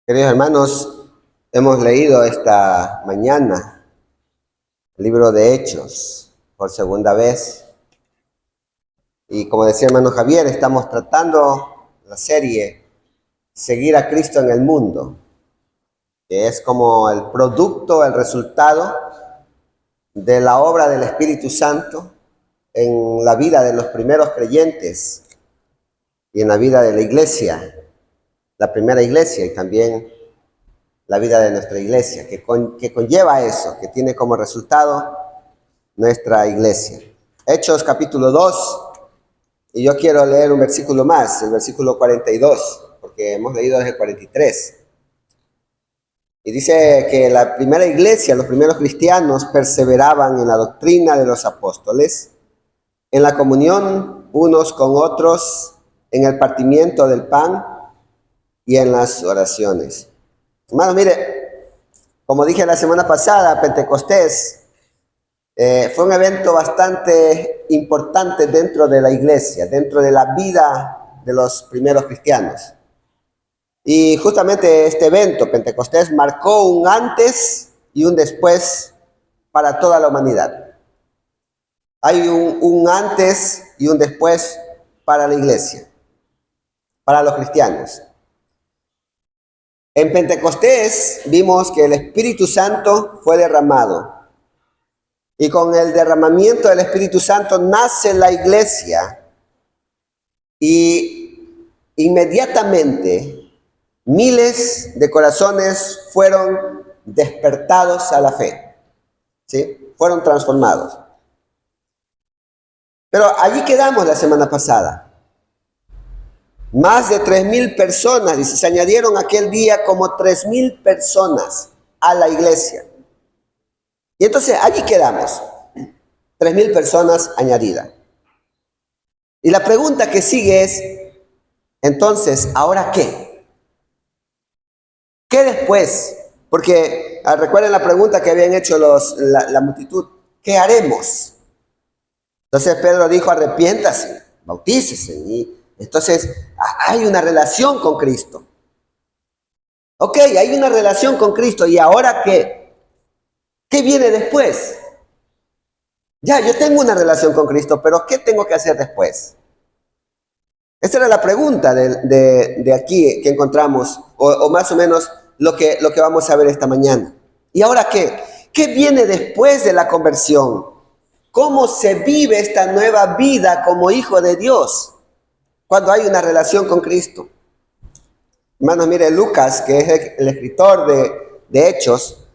Queridos hermanos, hemos leído esta mañana el libro de Hechos por segunda vez. Y como decía hermano Javier, estamos tratando la serie Seguir a Cristo en el Mundo, que es como el producto, el resultado de la obra del Espíritu Santo en la vida de los primeros creyentes y en la vida de la iglesia, la primera iglesia y también la vida de nuestra iglesia, que conlleva eso, que tiene como resultado nuestra iglesia. Hechos capítulo 2, y yo quiero leer un versículo más, el versículo 42, porque hemos leído desde el 43. Y dice que la primera iglesia, los primeros cristianos perseveraban en la doctrina de los apóstoles, en la comunión unos con otros, en el partimiento del pan y en las oraciones. Hermanos, mire, como dije la semana pasada, Pentecostés fue un evento bastante importante dentro de la iglesia, dentro de la vida de los primeros cristianos. Y justamente este evento, Pentecostés, marcó un antes y un después para toda la humanidad. Hay un antes y un después para la iglesia, para los cristianos. En Pentecostés vimos que el Espíritu Santo fue derramado. Y con el derramamiento del Espíritu Santo nace la iglesia. Y inmediatamente miles de corazones fueron despertados a la fe. ¿Sí? Fueron transformados. Pero allí quedamos la semana pasada. Más de 3,000 personas, dice, se añadieron aquel día como 3,000 personas a la iglesia. Y entonces allí quedamos, 3,000 personas añadidas. Y la pregunta que sigue es, entonces, ¿ahora qué? ¿Qué después? Porque recuerden la pregunta que habían hecho la multitud, ¿qué haremos? Entonces Pedro dijo, arrepiéntase, bautícese. Y entonces hay una relación con Cristo. Ok, hay una relación con Cristo. ¿Y ahora qué? ¿Qué viene después? Ya, yo tengo una relación con Cristo, pero ¿qué tengo que hacer después? Esa era la pregunta de aquí que encontramos, o más o menos lo que vamos a ver esta mañana. ¿Y ahora qué? ¿Qué viene después de la conversión? ¿Cómo se vive esta nueva vida como hijo de Dios cuando hay una relación con Cristo? Hermanos, mire, Lucas, que es el escritor de Hechos,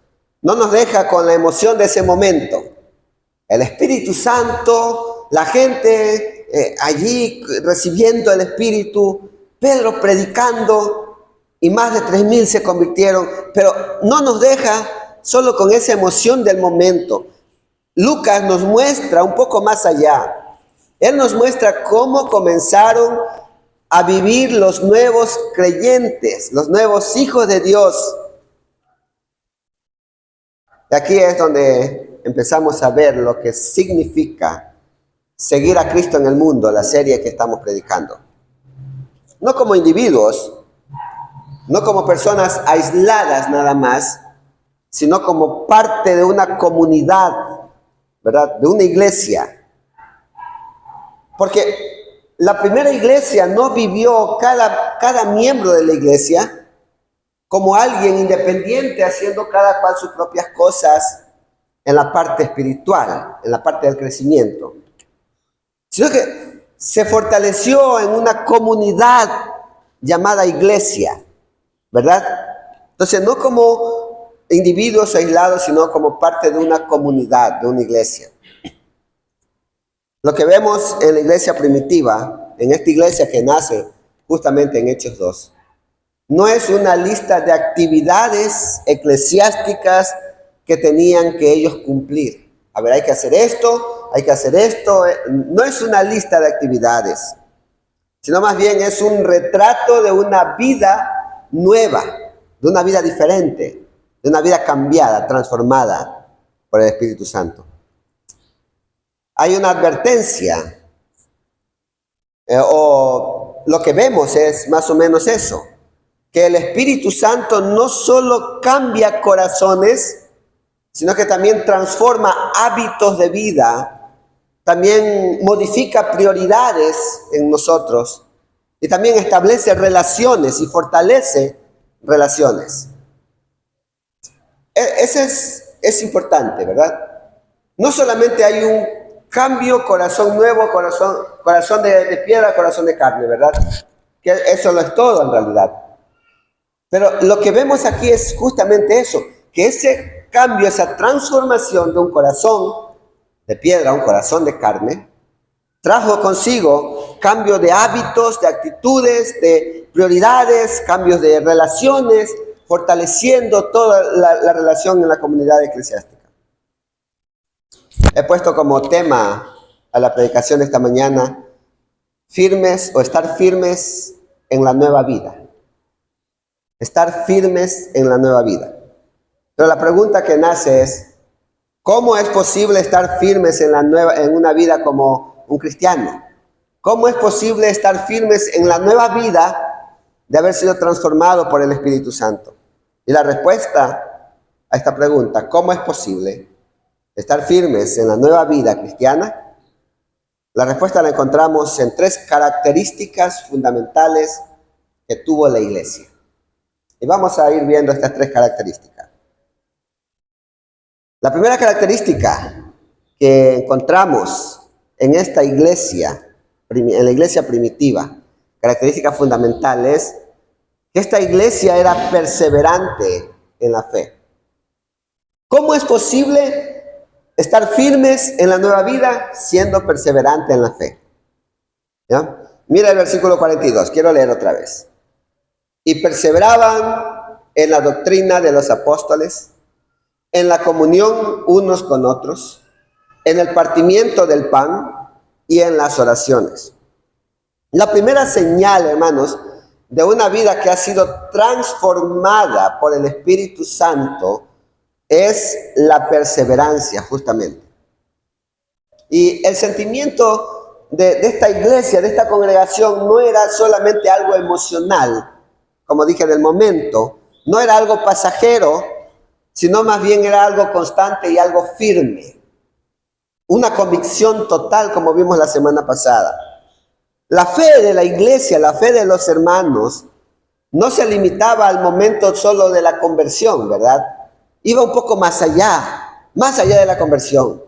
no nos deja con la emoción de ese momento. El Espíritu Santo, la gente allí recibiendo el Espíritu, Pedro predicando y más de 3,000 se convirtieron, pero no nos deja solo con esa emoción del momento. Lucas nos muestra un poco más allá. Él nos muestra cómo comenzaron a vivir los nuevos creyentes, los nuevos hijos de Dios. Y aquí es donde empezamos a ver lo que significa seguir a Cristo en el mundo, la serie que estamos predicando. No como individuos, no como personas aisladas nada más, sino como parte de una comunidad, ¿verdad? De una iglesia. Porque la primera iglesia no vivió cada miembro de la iglesia como alguien independiente haciendo cada cual sus propias cosas en la parte espiritual, en la parte del crecimiento, sino que se fortaleció en una comunidad llamada iglesia, ¿verdad? Entonces, no como individuos aislados, sino como parte de una comunidad, de una iglesia. Lo que vemos en la iglesia primitiva, en esta iglesia que nace justamente en Hechos 2, no es una lista de actividades eclesiásticas que tenían que ellos cumplir. A ver, hay que hacer esto, hay que hacer esto. No es una lista de actividades, sino más bien es un retrato de una vida nueva, de una vida diferente, de una vida cambiada, transformada por el Espíritu Santo. Hay una advertencia, o lo que vemos es más o menos eso, que el Espíritu Santo no solo cambia corazones, sino que también transforma hábitos de vida, también modifica prioridades en nosotros y también establece relaciones y fortalece relaciones. Ese es importante, ¿verdad? No solamente hay un cambio, corazón nuevo, corazón de piedra, corazón de carne, ¿verdad? Que eso no es todo en realidad. Pero lo que vemos aquí es justamente eso, que ese cambio, esa transformación de un corazón de piedra a un corazón de carne, trajo consigo cambio de hábitos, de actitudes, de prioridades, cambios de relaciones, fortaleciendo toda la relación en la comunidad eclesiástica. He puesto como tema a la predicación de esta mañana, firmes o estar firmes en la nueva vida. Estar firmes en la nueva vida. Pero la pregunta que nace es, ¿cómo es posible estar firmes en una vida como un cristiano? ¿Cómo es posible estar firmes en la nueva vida de haber sido transformado por el Espíritu Santo? Y la respuesta a esta pregunta, ¿cómo es posible estar firmes en la nueva vida cristiana? La respuesta la encontramos en 3 características fundamentales que tuvo la iglesia. Y vamos a ir viendo estas 3 características. La primera característica que encontramos en esta iglesia, en la iglesia primitiva, característica fundamental es que esta iglesia era perseverante en la fe. ¿Cómo es posible estar firmes en la nueva vida siendo perseverante en la fe? ¿Ya? Mira el versículo 42, quiero leer otra vez. Y perseveraban en la doctrina de los apóstoles, en la comunión unos con otros, en el partimiento del pan y en las oraciones. La primera señal, hermanos, de una vida que ha sido transformada por el Espíritu Santo es la perseverancia, justamente. Y el sentimiento de esta iglesia, de esta congregación, no era solamente algo emocional, como dije del momento, no era algo pasajero, sino más bien era algo constante y algo firme. Una convicción total, como vimos la semana pasada. La fe de la iglesia, la fe de los hermanos, no se limitaba al momento solo de la conversión, ¿verdad? Iba un poco más allá de la conversión.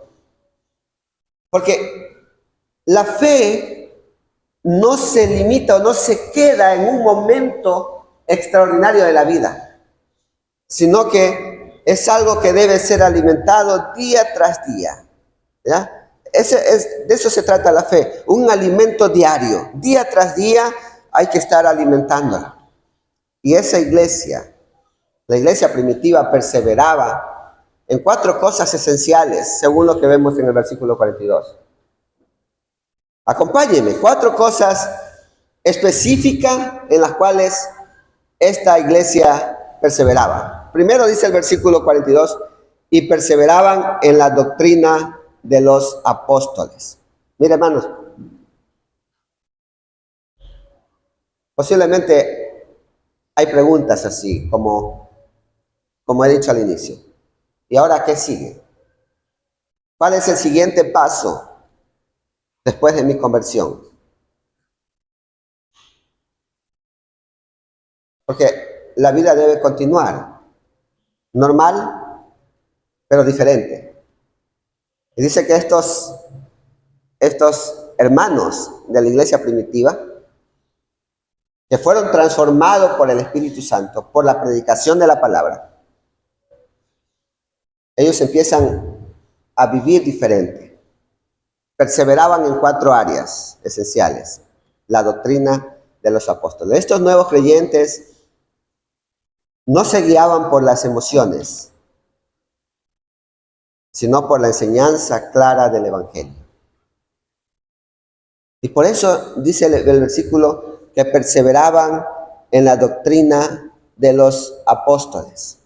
Porque la fe no se limita o no se queda en un momento extraordinario de la vida, sino que es algo que debe ser alimentado día tras día. ¿Ya? De eso se trata la fe, un alimento diario. Día tras día hay que estar alimentándola. Y esa iglesia, la iglesia primitiva, perseveraba en 4 cosas esenciales, según lo que vemos en el versículo 42. Acompáñenme, 4 cosas específicas en las cuales esta iglesia perseveraba. Primero dice el versículo 42, y perseveraban en la doctrina de los apóstoles. Mire, hermanos, posiblemente hay preguntas así, como he dicho al inicio. ¿Y ahora qué sigue? ¿Cuál es el siguiente paso después de mi conversión? Porque la vida debe continuar, normal, pero diferente. Y dice que estos hermanos de la iglesia primitiva, que fueron transformados por el Espíritu Santo, por la predicación de la palabra, ellos empiezan a vivir diferente. Perseveraban en 4 áreas esenciales. La doctrina de los apóstoles. Estos nuevos creyentes no se guiaban por las emociones, sino por la enseñanza clara del Evangelio. Y por eso dice el versículo que perseveraban en la doctrina de los apóstoles.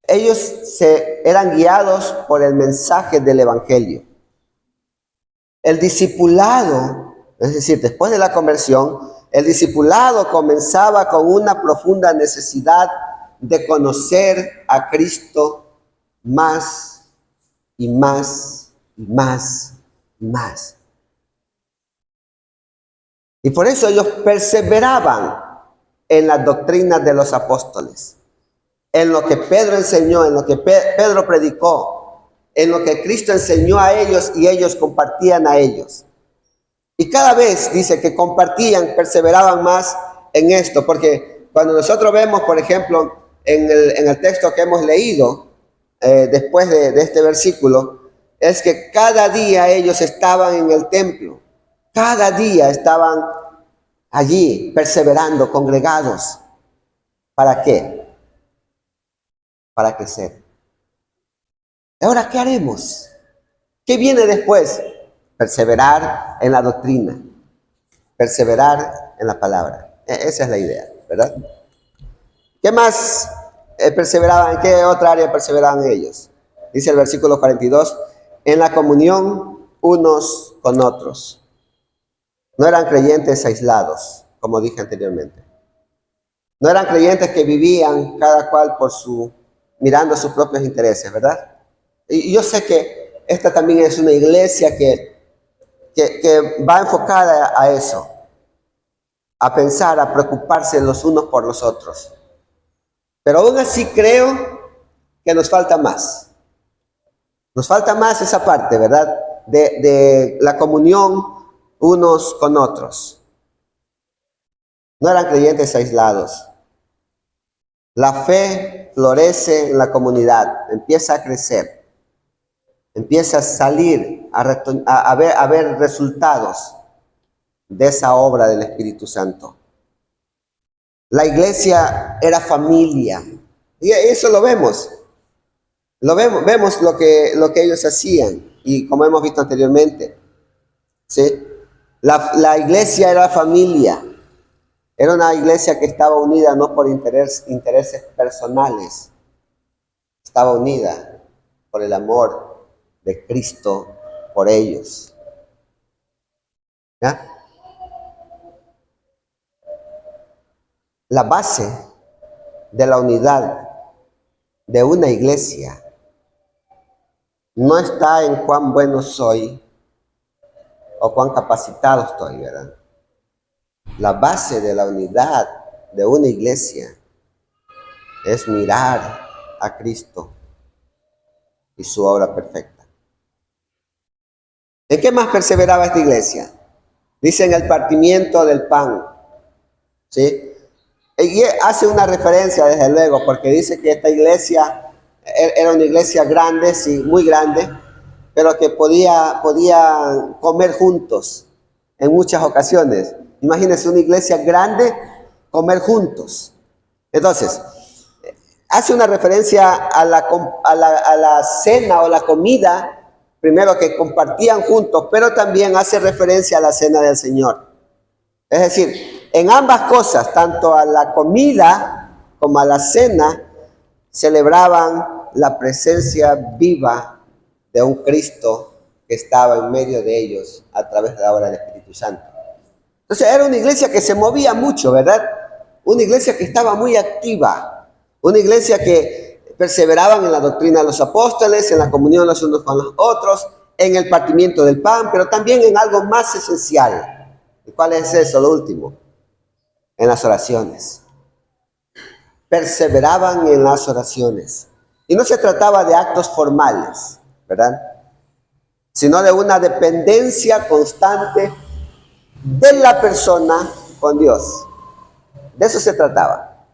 Ellos eran guiados por el mensaje del Evangelio. El discipulado, es decir, después de la conversión, El discipulado comenzaba con una profunda necesidad de conocer a Cristo más y más y más y más. Y por eso ellos perseveraban en las doctrinas de los apóstoles, en lo que Pedro enseñó, en lo que Pedro predicó, en lo que Cristo enseñó a ellos y ellos compartían a ellos. Y cada vez dice que compartían, perseveraban más en esto, porque cuando nosotros vemos, por ejemplo, en el texto que hemos leído, después de este versículo, es que cada día ellos estaban en el templo, cada día estaban allí perseverando, congregados. ¿Para qué? Para crecer. Ahora, ¿qué haremos? ¿Qué viene después? Perseverar en la doctrina, perseverar en la palabra. Esa es la idea, ¿verdad? ¿Qué más perseveraban? ¿En qué otra área perseveraban ellos? Dice el versículo 42, en la comunión unos con otros. No eran creyentes aislados, como dije anteriormente. No eran creyentes que vivían cada cual mirando sus propios intereses, ¿verdad? Y yo sé que esta también es una iglesia que va enfocada a eso, a pensar, a preocuparse los unos por los otros. Pero aún así creo que nos falta más. Nos falta más esa parte, ¿verdad? De la comunión unos con otros. No eran creyentes aislados. La fe florece en la comunidad, empieza a crecer, empieza a salir, a ver resultados de esa obra del Espíritu Santo. La iglesia era familia, y eso lo vemos. Vemos lo que ellos hacían, y como hemos visto anteriormente, ¿sí? La iglesia era familia, era una iglesia que estaba unida no por intereses personales, estaba unida por el amor de Cristo por ellos. ¿Ya? La base de la unidad de una iglesia no está en cuán bueno soy o cuán capacitado estoy, ¿verdad? La base de la unidad de una iglesia es mirar a Cristo y su obra perfecta. ¿En qué más perseveraba esta iglesia? Dice en el partimiento del pan, ¿sí? Y hace una referencia, desde luego, porque dice que esta iglesia era una iglesia grande, sí, muy grande, pero que podía comer juntos en muchas ocasiones. Imagínense una iglesia grande, comer juntos. Entonces, hace una referencia a la cena o la comida, primero que compartían juntos, pero también hace referencia a la cena del Señor. Es decir, en ambas cosas, tanto a la comida como a la cena, celebraban la presencia viva de un Cristo que estaba en medio de ellos a través de la obra del Espíritu Santo. Entonces era una iglesia que se movía mucho, ¿verdad? Una iglesia que estaba muy activa, una iglesia que perseveraban en la doctrina de los apóstoles, en la comunión los unos con los otros, en el partimiento del pan, pero también en algo más esencial. ¿Y cuál es eso? Lo último, en las oraciones. Perseveraban en las oraciones. Y no se trataba de actos formales, ¿verdad? Sino de una dependencia constante de la persona con Dios. De eso se trataba.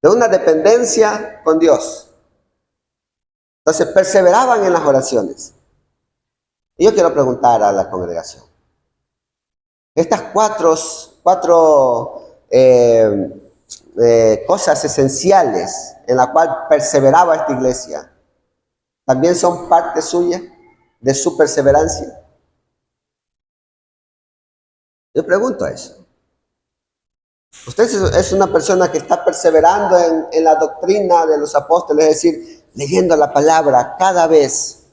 De una dependencia con Dios. Entonces perseveraban en las oraciones. Y yo quiero preguntar a la congregación. Estas cuatro cosas esenciales en la cual perseveraba esta iglesia, ¿también son parte suya de su perseverancia? Yo pregunto eso. Usted es una persona que está perseverando en la doctrina de los apóstoles, es decir, leyendo la palabra cada vez.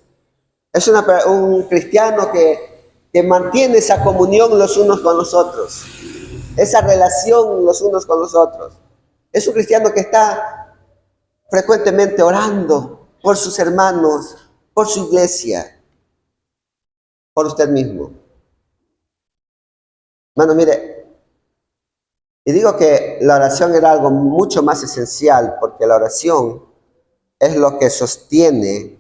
Es un cristiano que mantiene esa comunión los unos con los otros. esa relación los unos con los otros. Es un cristiano que está frecuentemente orando por sus hermanos, por su iglesia, por usted mismo. Hermano, mire, y digo que la oración era algo mucho más esencial, porque la oración es lo que sostiene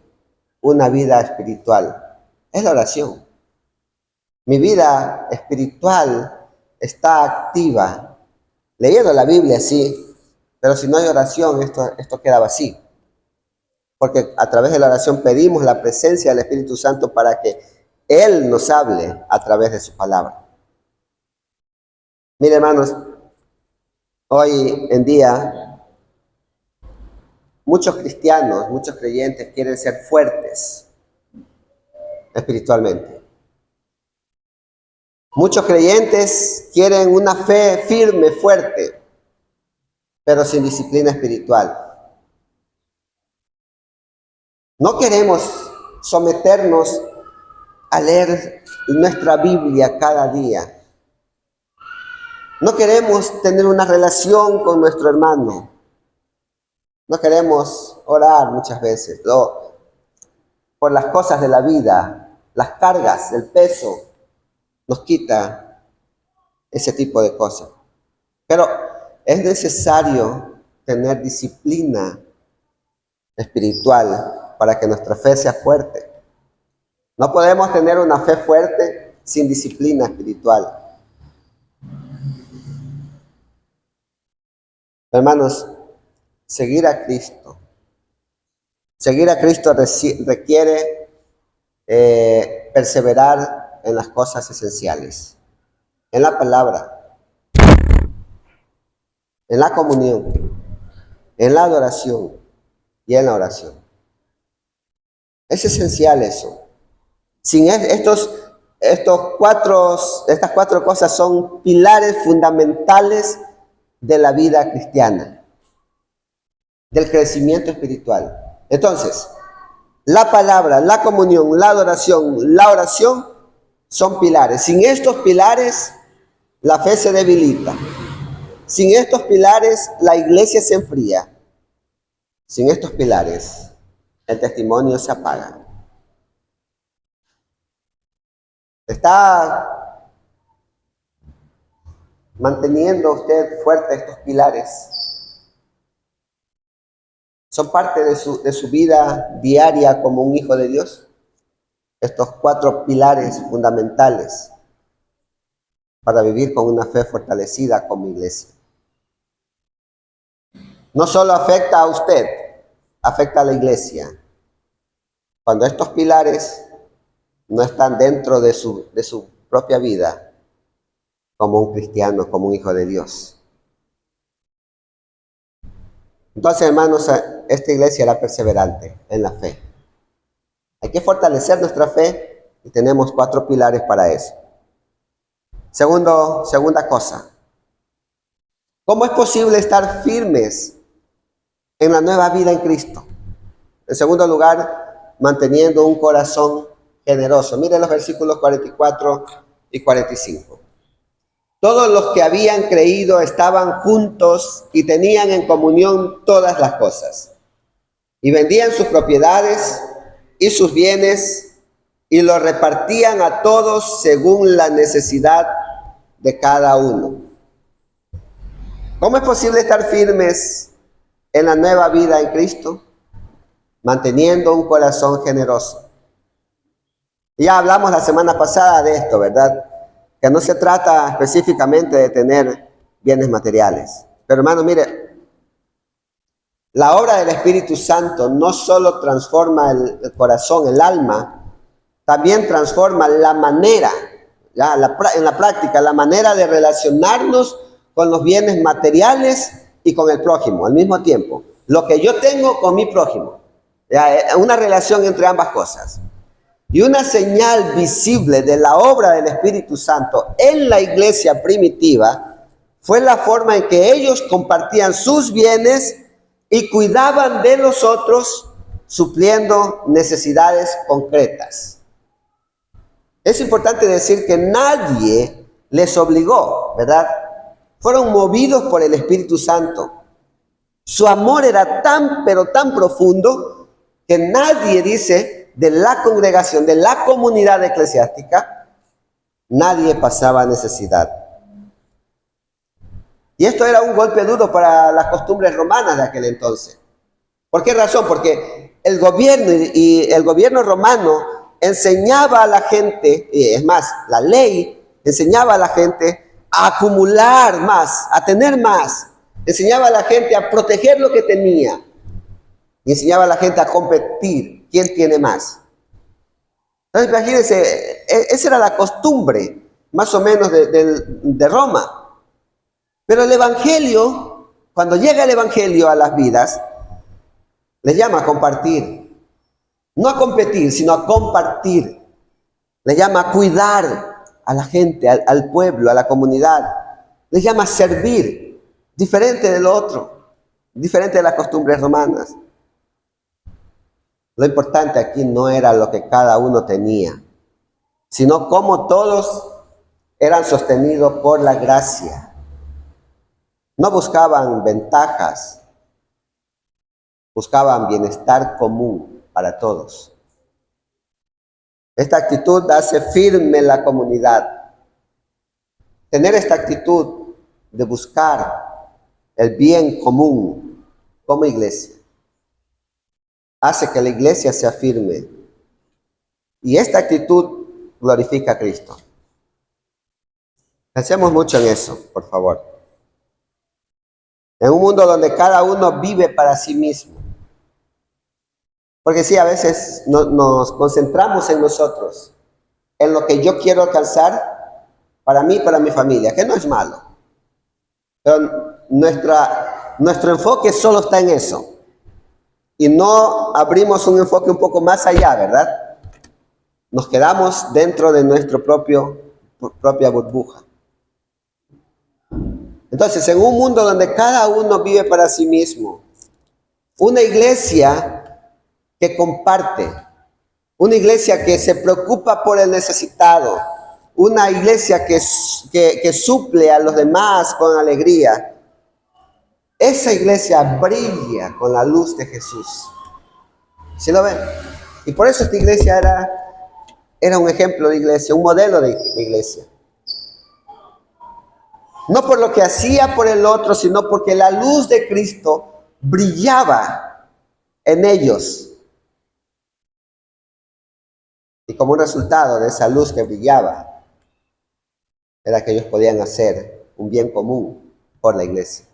una vida espiritual. Es la oración. Mi vida espiritual está activa, leyendo la Biblia, sí, pero si no hay oración, esto queda vacío. Porque a través de la oración pedimos la presencia del Espíritu Santo para que Él nos hable a través de su palabra. Mire, hermanos, hoy en día muchos cristianos, muchos creyentes quieren ser fuertes espiritualmente. Muchos creyentes quieren una fe firme, fuerte, pero sin disciplina espiritual. No queremos someternos a leer nuestra Biblia cada día. No queremos tener una relación con nuestro hermano. No queremos orar muchas veces por las cosas de la vida, las cargas, el peso, nos quita ese tipo de cosas. Pero es necesario tener disciplina espiritual para que nuestra fe sea fuerte. No podemos tener una fe fuerte sin disciplina espiritual. Hermanos, seguir a Cristo requiere perseverar en las cosas esenciales, en la palabra, en la comunión, en la adoración y en la oración. Es esencial eso. Sin estas cuatro cosas son pilares fundamentales de la vida cristiana, del crecimiento espiritual. Entonces, la palabra, la comunión, la adoración, la oración son pilares. Sin estos pilares, la fe se debilita. Sin estos pilares, la iglesia se enfría. Sin estos pilares, el testimonio se apaga. ¿Está manteniendo usted fuerte estos pilares? ¿Son parte de su vida diaria como un hijo de Dios? Estos cuatro pilares fundamentales para vivir con una fe fortalecida como iglesia. No solo afecta a usted, afecta a la iglesia. Cuando estos pilares no están dentro de su propia vida como un cristiano, como un hijo de Dios. Entonces, hermanos, esta iglesia era perseverante en la fe. Hay que fortalecer nuestra fe y tenemos cuatro pilares para eso. Segunda cosa. ¿Cómo es posible estar firmes en la nueva vida en Cristo? En segundo lugar, manteniendo un corazón generoso. Miren los versículos 44 y 45. Todos los que habían creído estaban juntos y tenían en comunión todas las cosas. Y vendían sus propiedades y sus bienes y los repartían a todos según la necesidad de cada uno. ¿Cómo es posible estar firmes en la nueva vida en Cristo? Manteniendo un corazón generoso. Ya hablamos la semana pasada de esto, ¿verdad? Que no se trata específicamente de tener bienes materiales. Pero hermano, mire, la obra del Espíritu Santo no solo transforma el corazón, el alma, también transforma la manera, en la práctica, la manera de relacionarnos con los bienes materiales y con el prójimo al mismo tiempo. Lo que yo tengo con mi prójimo. Una relación entre ambas cosas. Y una señal visible de la obra del Espíritu Santo en la iglesia primitiva fue la forma en que ellos compartían sus bienes y cuidaban de los otros, supliendo necesidades concretas. Es importante decir que nadie les obligó, ¿verdad?, fueron movidos por el Espíritu Santo. Su amor era tan, pero tan profundo que nadie, dice, de la congregación, de la comunidad eclesiástica, nadie pasaba necesidad. Y esto era un golpe duro para las costumbres romanas de aquel entonces. ¿Por qué razón? Porque el gobierno y el gobierno romano enseñaba a la gente, es más, la ley enseñaba a la gente a acumular más, a tener más. Enseñaba a la gente a proteger lo que tenía. Y enseñaba a la gente a competir. ¿Quién tiene más? Entonces, imagínense, esa era la costumbre, más o menos, de Roma. Pero el Evangelio, cuando llega el Evangelio a las vidas, les llama a compartir. No a competir, sino a compartir. Les llama a cuidar a la gente, al pueblo, a la comunidad. Les llama a servir, diferente de lo otro, diferente de las costumbres romanas. Lo importante aquí no era lo que cada uno tenía, sino cómo todos eran sostenidos por la gracia. No buscaban ventajas, buscaban bienestar común para todos. Esta actitud hace firme la comunidad. Tener esta actitud de buscar el bien común como iglesia hace que la iglesia sea firme. Y esta actitud glorifica a Cristo. Pensemos mucho en eso, por favor. En un mundo donde cada uno vive para sí mismo. Porque sí, a veces nos concentramos en nosotros, en lo que yo quiero alcanzar para mí y para mi familia, que no es malo. Pero nuestro enfoque solo está en eso. Y no abrimos un enfoque un poco más allá, ¿verdad? Nos quedamos dentro de nuestra propia burbuja. Entonces, en un mundo donde cada uno vive para sí mismo, una iglesia que comparte, una iglesia que se preocupa por el necesitado, una iglesia que suple a los demás con alegría, esa iglesia brilla con la luz de Jesús. ¿Sí lo ven? Y por eso esta iglesia era un ejemplo de iglesia, un modelo de iglesia. No por lo que hacía por el otro, sino porque la luz de Cristo brillaba en ellos. Y como un resultado de esa luz que brillaba, era que ellos podían hacer un bien común por la iglesia.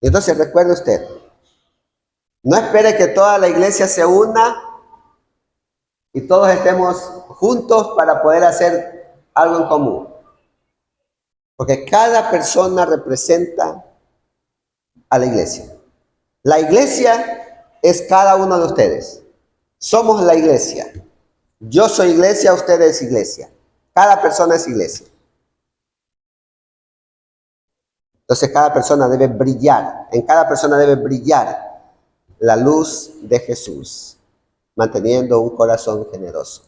Y entonces recuerde usted, no espere que toda la iglesia se una y todos estemos juntos para poder hacer algo en común. Porque cada persona representa a la iglesia. La iglesia es cada uno de ustedes. Somos la iglesia. Yo soy iglesia, usted es iglesia. Cada persona es iglesia. Entonces cada persona debe brillar. En cada persona debe brillar la luz de Jesús, manteniendo un corazón generoso.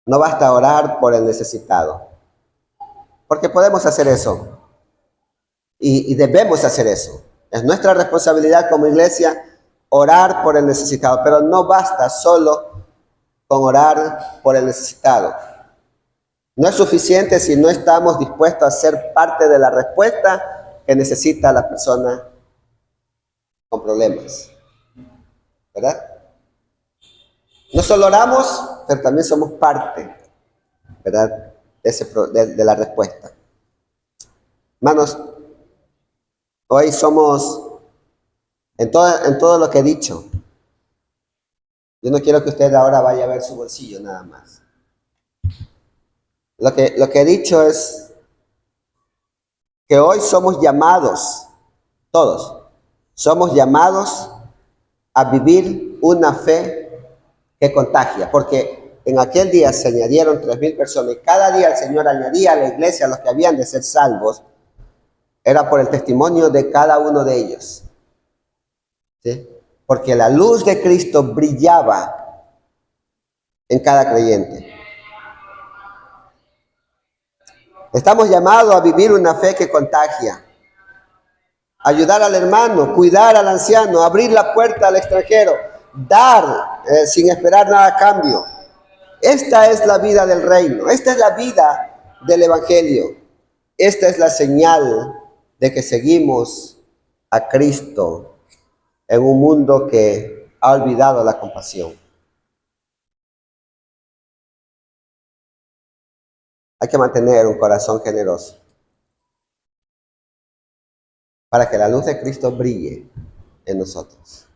No basta orar por el necesitado, porque podemos hacer eso y debemos hacer eso. Es nuestra responsabilidad como iglesia orar por el necesitado, pero no basta solo con orar por el necesitado. No es suficiente si no estamos dispuestos a ser parte de la respuesta que necesita la persona con problemas, ¿verdad? No solo oramos, pero también somos parte, ¿verdad? De la respuesta. Hermanos, hoy somos, en todo lo que he dicho, yo no quiero que usted ahora vaya a ver su bolsillo nada más. Lo que he dicho es que hoy somos llamados, todos, somos llamados a vivir una fe que contagia, porque en aquel día se añadieron 3,000 personas y cada día el Señor añadía a la iglesia a los que habían de ser salvos, era por el testimonio de cada uno de ellos. ¿Sí? Porque la luz de Cristo brillaba en cada creyente. Estamos llamados a vivir una fe que contagia, ayudar al hermano, cuidar al anciano, abrir la puerta al extranjero, dar sin esperar nada a cambio. Esta es la vida del reino, esta es la vida del evangelio, esta es la señal de que seguimos a Cristo en un mundo que ha olvidado la compasión. Hay que mantener un corazón generoso para que la luz de Cristo brille en nosotros.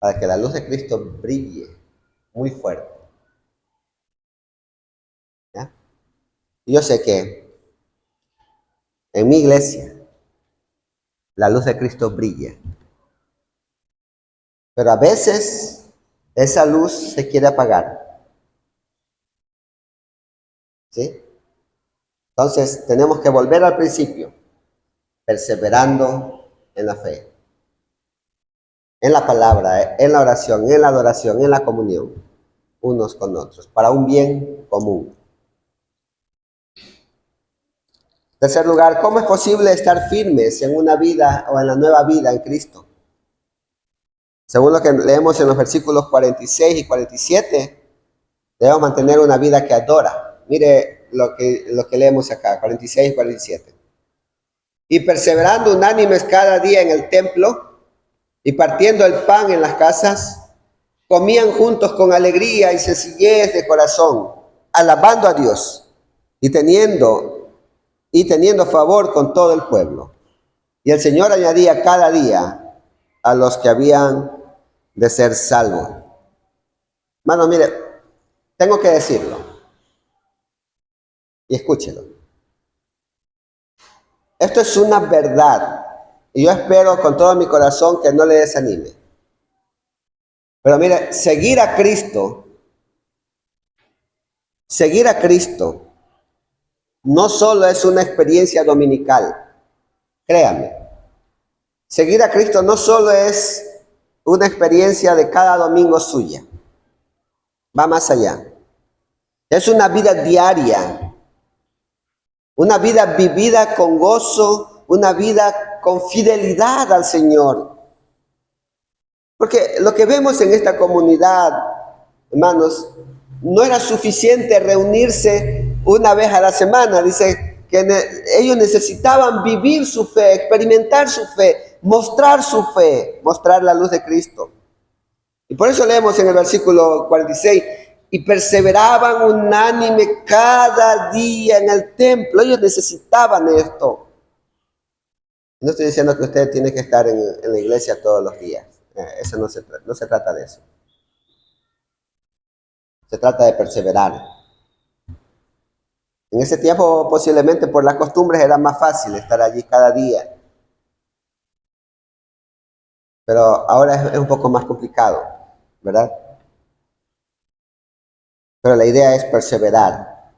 Para que la luz de Cristo brille muy fuerte. ¿Ya? Yo sé que en mi iglesia la luz de Cristo brilla. Pero a veces esa luz se quiere apagar. ¿Sí? Entonces tenemos que volver al principio, perseverando en la fe, en la palabra, en la oración, en la adoración, en la comunión, unos con otros, para un bien común. En tercer lugar, ¿cómo es posible estar firmes en una vida o en la nueva vida en Cristo? Según lo que leemos en los versículos 46 y 47, debemos mantener una vida que adora. Mire lo que leemos acá, 46 y 47. Y perseverando unánimes cada día en el templo y partiendo el pan en las casas, comían juntos con alegría y sencillez de corazón, alabando a Dios y teniendo favor con todo el pueblo. Y el Señor añadía cada día a los que habían de ser salvos. Hermano, mire, tengo que decirlo y escúchelo. Esto es una verdad y yo espero con todo mi corazón que no le desanime. Pero mire, seguir a Cristo no solo es una experiencia dominical, créame. Seguir a Cristo no solo es una experiencia de cada domingo suya, va más allá. Es una vida diaria, una vida vivida con gozo, una vida con fidelidad al Señor. Porque lo que vemos en esta comunidad, hermanos, no era suficiente reunirse una vez a la semana. Dice que ellos necesitaban vivir su fe, experimentar su fe, mostrar su fe, mostrar la luz de Cristo. Y por eso leemos en el versículo 46, y perseveraban unánime cada día en el templo. Ellos necesitaban esto. No estoy diciendo que usted tiene que estar en la iglesia todos los días. Eso no se trata de eso. Se trata de perseverar. En ese tiempo posiblemente por las costumbres era más fácil estar allí cada día. Pero ahora es un poco más complicado, ¿verdad? Pero la idea es perseverar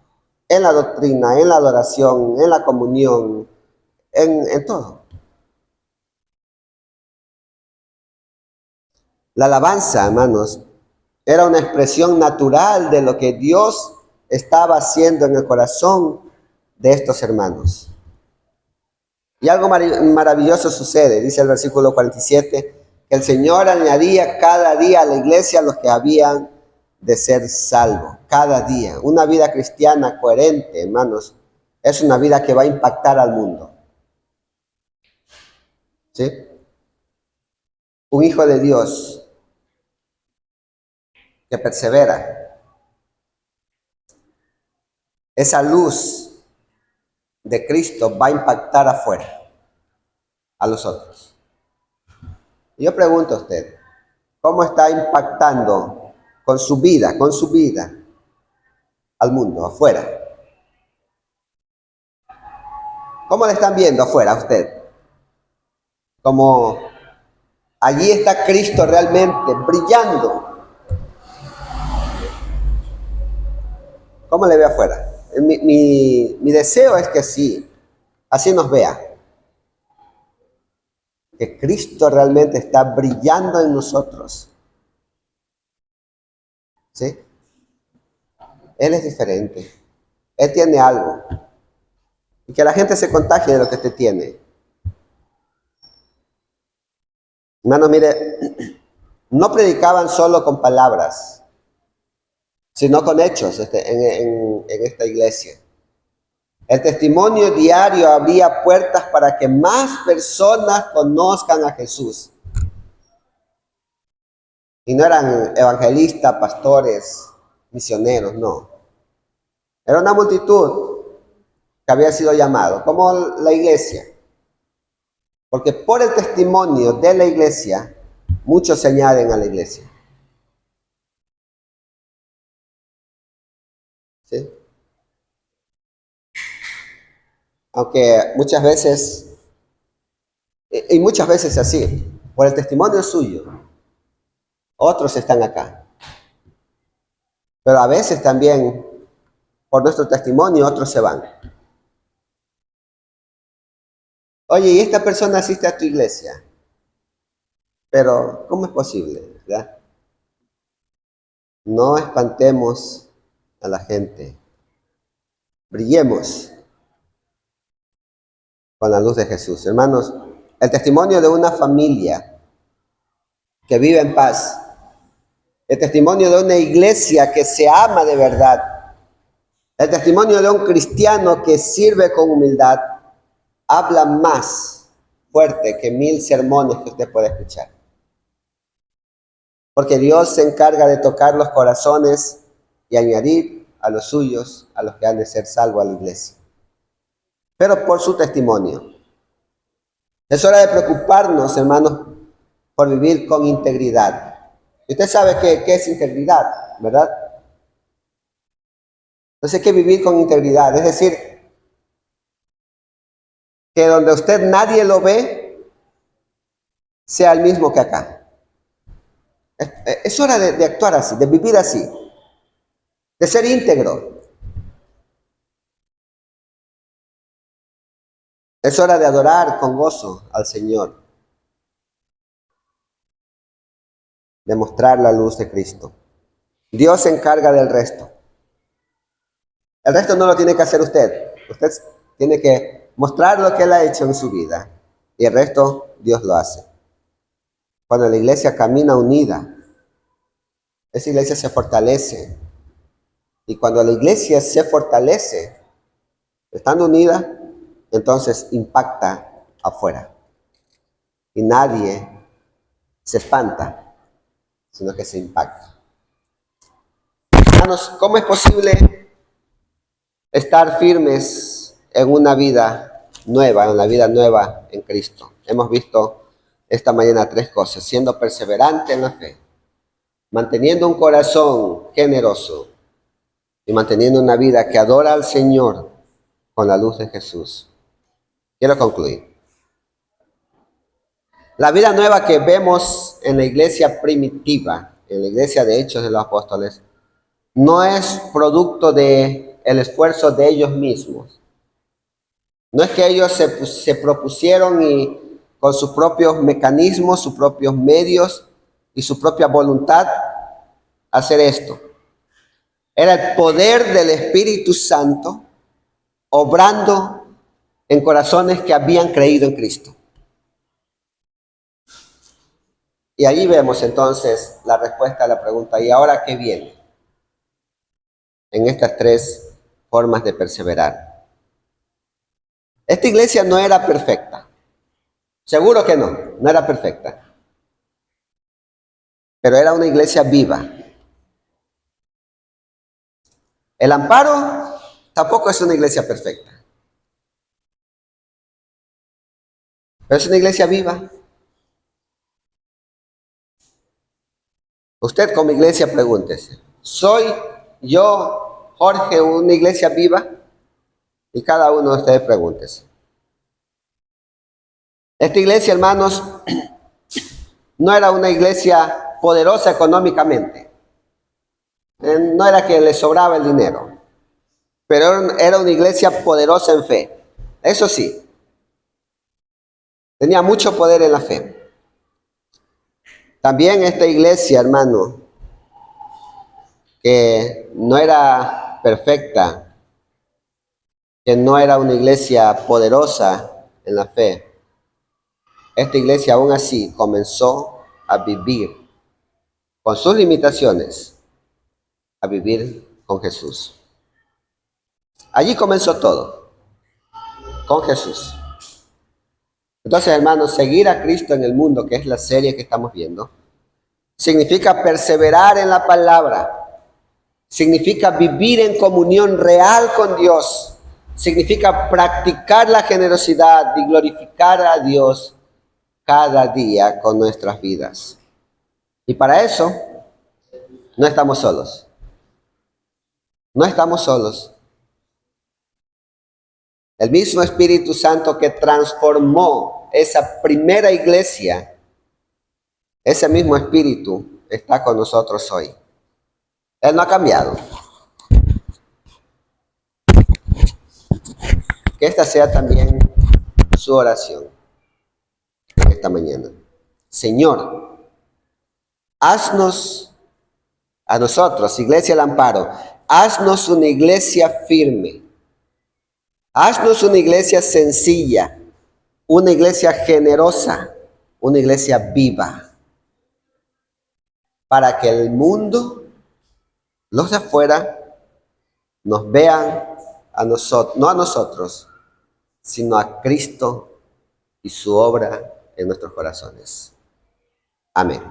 en la doctrina, en la adoración, en la comunión, en todo. La alabanza, hermanos, era una expresión natural de lo que Dios estaba haciendo en el corazón de estos hermanos. Y algo maravilloso sucede, dice el versículo 47, que el Señor añadía cada día a la iglesia los que habían de ser salvos, cada día. Una vida cristiana coherente, hermanos, es una vida que va a impactar al mundo. ¿Sí? Un hijo de Dios que persevera. Esa luz de Cristo va a impactar afuera, a los otros. Y yo pregunto a usted, ¿cómo está impactando con su vida, al mundo, afuera? ¿Cómo le están viendo afuera a usted? Como allí está Cristo realmente brillando. ¿Cómo le ve afuera? Mi deseo es que sí, así nos vea. Que Cristo realmente está brillando en nosotros. ¿Sí? Él es diferente. Él tiene algo. Y que la gente se contagie de lo que usted tiene. Hermano, mire, no predicaban solo con palabras, sino con hechos en esta iglesia. El testimonio diario abría puertas para que más personas conozcan a Jesús. Y no eran evangelistas, pastores, misioneros, no. Era una multitud que había sido llamado, como la iglesia. Porque por el testimonio de la iglesia, muchos se añaden a la iglesia. ¿Sí? Aunque muchas veces, y muchas veces así, por el testimonio suyo, otros están acá. Pero a veces también, por nuestro testimonio, otros se van. Oye, y esta persona asiste a tu iglesia. Pero, ¿cómo es posible? ¿Verdad? No espantemos a la gente. Brillemos con la luz de Jesús. Hermanos, el testimonio de una familia que vive en paz, el testimonio de una iglesia que se ama de verdad, el testimonio de un cristiano que sirve con humildad, habla más fuerte que 1000 sermones que usted puede escuchar. Porque Dios se encarga de tocar los corazones y añadir a los suyos, a los que han de ser salvos a la iglesia. Pero por su testimonio. Es hora de preocuparnos, hermanos, por vivir con integridad. Y usted sabe qué es integridad, ¿verdad? Entonces hay que vivir con integridad. Es decir, que donde usted nadie lo ve, sea el mismo que acá. Es hora de actuar así, de vivir así, de ser íntegro. Es hora de adorar con gozo al Señor, de mostrar la luz de Cristo. Dios se encarga del resto. El resto no lo tiene que hacer usted. Usted tiene que mostrar lo que Él ha hecho en su vida. Y el resto Dios lo hace. Cuando la iglesia camina unida, esa iglesia se fortalece. Y cuando la iglesia se fortalece, estando unida, entonces impacta afuera. Y nadie se espanta, sino que se impacta. Hermanos, ¿cómo es posible estar firmes en una vida nueva, en la vida nueva en Cristo? Hemos visto esta mañana 3 cosas: siendo perseverante en la fe, manteniendo un corazón generoso y manteniendo una vida que adora al Señor con la luz de Jesús. Quiero concluir. La vida nueva que vemos en la iglesia primitiva, en la iglesia de Hechos de los Apóstoles, no es producto del esfuerzo de ellos mismos. No es que ellos se propusieron y con sus propios mecanismos, sus propios medios y su propia voluntad hacer esto. Era el poder del Espíritu Santo obrando en corazones que habían creído en Cristo. Y allí vemos entonces la respuesta a la pregunta: ¿y ahora qué viene? En estas 3 formas de perseverar. Esta iglesia no era perfecta. Seguro que no era perfecta. Pero era una iglesia viva. El Amparo tampoco es una iglesia perfecta. Pero es una iglesia viva. Usted como iglesia pregúntese: ¿soy yo, Jorge, una iglesia viva? Y cada uno de ustedes pregúntese. Esta iglesia, hermanos, no era una iglesia poderosa económicamente. No era que le sobraba el dinero. Pero era una iglesia poderosa en fe. Eso sí. Tenía mucho poder en la fe. También esta iglesia, hermano, que no era perfecta, que no era una iglesia poderosa en la fe, esta iglesia aún así comenzó a vivir con sus limitaciones, a vivir con Jesús. Allí comenzó todo, con Jesús. Entonces, hermanos, seguir a Cristo en el mundo, que es la serie que estamos viendo, significa perseverar en la palabra, significa vivir en comunión real con Dios, significa practicar la generosidad y glorificar a Dios cada día con nuestras vidas. Y para eso no estamos solos. No estamos solos. El mismo Espíritu Santo que transformó esa primera iglesia, ese mismo Espíritu está con nosotros hoy. Él no ha cambiado. Que esta sea también su oración esta mañana. Señor, haznos a nosotros, Iglesia El Amparo, haznos una iglesia firme. Haznos una iglesia sencilla, una iglesia generosa, una iglesia viva, para que el mundo, los de afuera, nos vean a nosotros, no a nosotros, sino a Cristo y su obra en nuestros corazones. Amén.